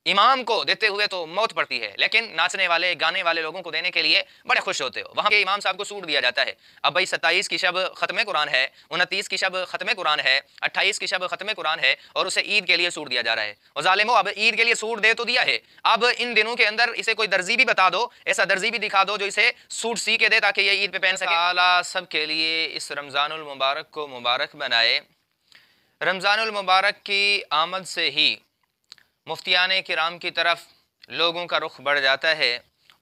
इमाम को देते हुए तो मौत पड़ती है, लेकिन नाचने वाले गाने वाले लोगों को देने के लिए बड़े खुश होते हो। वहां के इमाम साहब को सूट दिया जाता है। अब भाई 27 की शब खत्म कुरान है, 29 की शब खत्म कुरान है, 28 की शब खत्म कुरान है और उसे ईद के लिए सूट दिया जा रहा है। और जालिमो, अब ईद के लिए सूट दे तो दिया है, अब इन दिनों के अंदर इसे कोई दर्जी भी बता दो, ऐसा दर्जी भी दिखा दो जो इसे सूट सी के दे ताकि ये ईद पे पहन सके। अल्लाह सब के लिए इस रमजानुल मुबारक को मुबारक बनाए। रमजानुल मुबारक की आमद से ही मुफ्तियाने किराम की तरफ लोगों का रुख बढ़ जाता है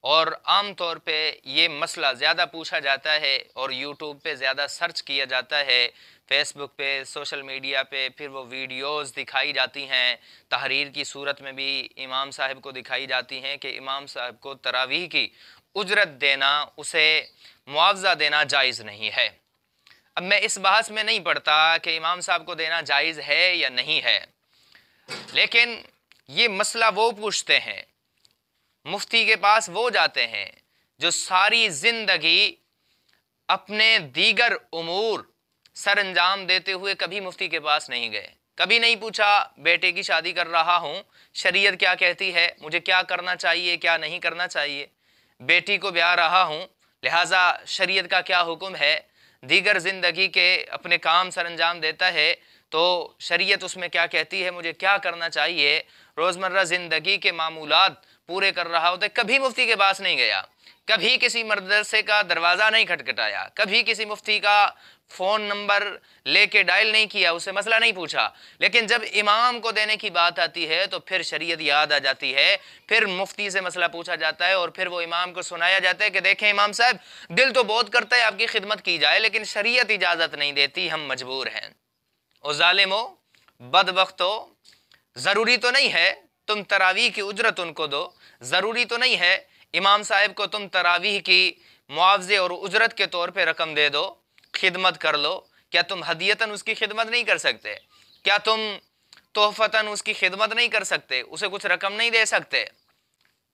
और आम तौर पे ये मसला ज़्यादा पूछा जाता है और यूट्यूब पे ज़्यादा सर्च किया जाता है, फेसबुक पे, सोशल मीडिया पे, फिर वो वीडियोस दिखाई जाती हैं, तहरीर की सूरत में भी इमाम साहब को दिखाई जाती हैं कि इमाम साहब को तरावीह की उजरत देना, उसे मुआवजा देना जायज़ नहीं है। अब मैं इस बहस में नहीं पढ़ता कि इमाम साहब को देना जायज़ है या नहीं है, लेकिन ये मसला वो पूछते हैं, मुफ्ती के पास वो जाते हैं जो सारी जिंदगी अपने दीगर उमूर सर अंजाम देते हुए कभी मुफ्ती के पास नहीं गए, कभी नहीं पूछा बेटे की शादी कर रहा हूँ, शरीयत क्या कहती है, मुझे क्या करना चाहिए क्या नहीं करना चाहिए, बेटी को ब्याह रहा हूँ लिहाजा शरीयत का क्या हुक्म है, दीगर ज़िंदगी के अपने काम सर अंजाम देता है तो शरीयत उसमें क्या कहती है, मुझे क्या करना चाहिए, रोज़मर्रा ज़िंदगी के मामूलात पूरे कर रहा होता है। कभी मुफ्ती के पास नहीं गया, कभी किसी मदरसे का दरवाज़ा नहीं खटखटाया, कभी किसी मुफ्ती का फ़ोन नंबर लेके डायल नहीं किया, उसे मसला नहीं पूछा। लेकिन जब इमाम को देने की बात आती है तो फिर शरीयत याद आ जाती है, फिर मुफ्ती से मसला पूछा जाता है और फिर वो इमाम को सुनाया जाता है कि देखें इमाम साहब, दिल तो बहुत करता है आपकी खिदमत की जाए, लेकिन शरीयत इजाज़त नहीं देती, हम मजबूर हैं। ओ जालिमो, बदबख्तो, ज़रूरी तो नहीं है तुम तरावीह की उजरत उनको दो, ज़रूरी तो नहीं है इमाम साहब को तुम तरावीह की मुआवजे और उजरत के तौर पे रकम दे दो, खिदमत कर लो। क्या तुम हदियतन उसकी खिदमत नहीं कर सकते? क्या तुम तोहफतन उसकी खिदमत नहीं कर सकते? उसे कुछ रकम नहीं दे सकते?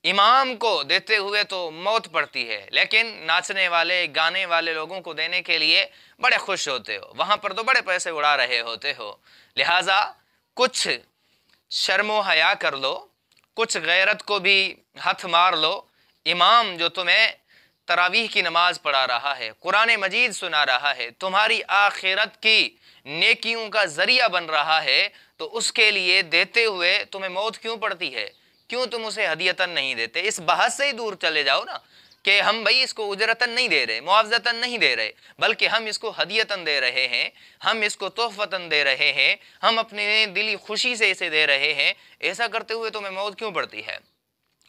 इमाम को देते हुए तो मौत पड़ती है, लेकिन नाचने वाले गाने वाले लोगों को देने के लिए बड़े खुश होते हो, वहां पर तो बड़े पैसे उड़ा रहे होते हो। लिहाजा कुछ शर्मो हया कर लो, कुछ गैरत को भी हथ मार लो। इमाम जो तुम्हें तरावीह की नमाज पढ़ा रहा है, कुरान मजीद सुना रहा है, तुम्हारी आखिरत की नेकियों का जरिया बन रहा है, तो उसके लिए देते हुए तुम्हें मौत क्यों पड़ती है? क्यों तुम उसे हदियतन नहीं देते? इस बहस से ही दूर चले जाओ ना कि हम भाई इसको उजरतन नहीं दे रहे, मुआवजतन नहीं दे रहे, बल्कि हम इसको हदियतन दे रहे हैं, हम इसको तोहफतन दे रहे हैं, हम अपने दिली खुशी से इसे दे रहे हैं। ऐसा करते हुए तुम्हें मौत क्यों पड़ती है?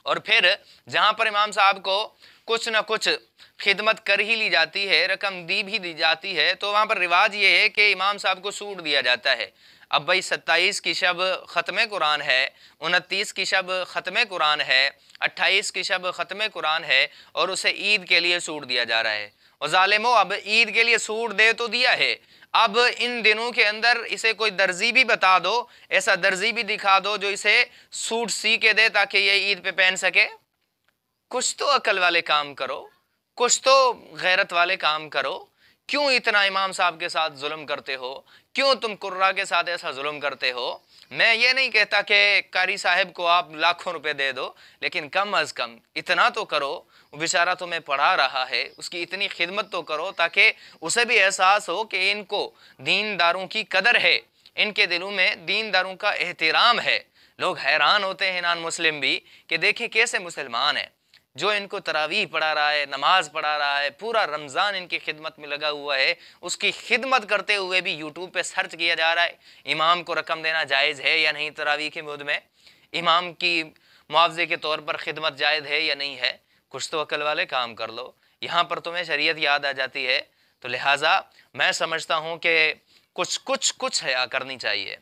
और फिर जहां पर इमाम साहब को कुछ ना कुछ खिदमत कर ही ली जाती है, रकम भी दी जाती है, तो वहां पर रिवाज ये है कि इमाम साहब को सूट दिया जाता है। अब भाई 27 की शब ख़त्म कुरान है, 29 की शब ख़त्म कुरान है, 28 की शब ख़त्म कुरान है और उसे ईद के लिए सूट दिया जा रहा है। और ज़ालिमो, अब ईद के लिए सूट दे तो दिया है, अब इन दिनों के अंदर इसे कोई दर्जी भी बता दो, ऐसा दर्जी भी दिखा दो जो इसे सूट सी के दे ताकि ये ईद पे पहन सके। कुछ तो अकल वाले काम करो, कुछ तो गैरत वाले काम करो। क्यों इतना इमाम साहब के साथ जुल्म करते हो? क्यों तुम कुर्रा के साथ ऐसा जुल्म करते हो? मैं ये नहीं कहता कि कारी साहब को आप लाखों रुपए दे दो, लेकिन कम अज कम इतना तो करो, वो बेचारा तुम्हें पढ़ा रहा है, उसकी इतनी खिदमत तो करो ताकि उसे भी एहसास हो कि इनको दीनदारों की कदर है, इनके दिलों में दीनदारों का एहतराम है। लोग हैरान होते हैं नॉन मुस्लिम भी कि देखें कैसे मुसलमान है जो इनको तरावीह पढ़ा रहा है, नमाज पढ़ा रहा है, पूरा रमज़ान इनकी खिदमत में लगा हुआ है, उसकी खिदमत करते हुए भी यूट्यूब पे सर्च किया जा रहा है इमाम को रकम देना जायज़ है या नहीं, तरावीह के मुद्दे में इमाम की मुआवजे के तौर पर खिदमत जायज़ है या नहीं है। कुछ तो अकल वाले काम कर लो। यहाँ पर तुम्हें शरीयत याद आ जाती है, तो लिहाजा मैं समझता हूँ कि कुछ हया करनी चाहिए।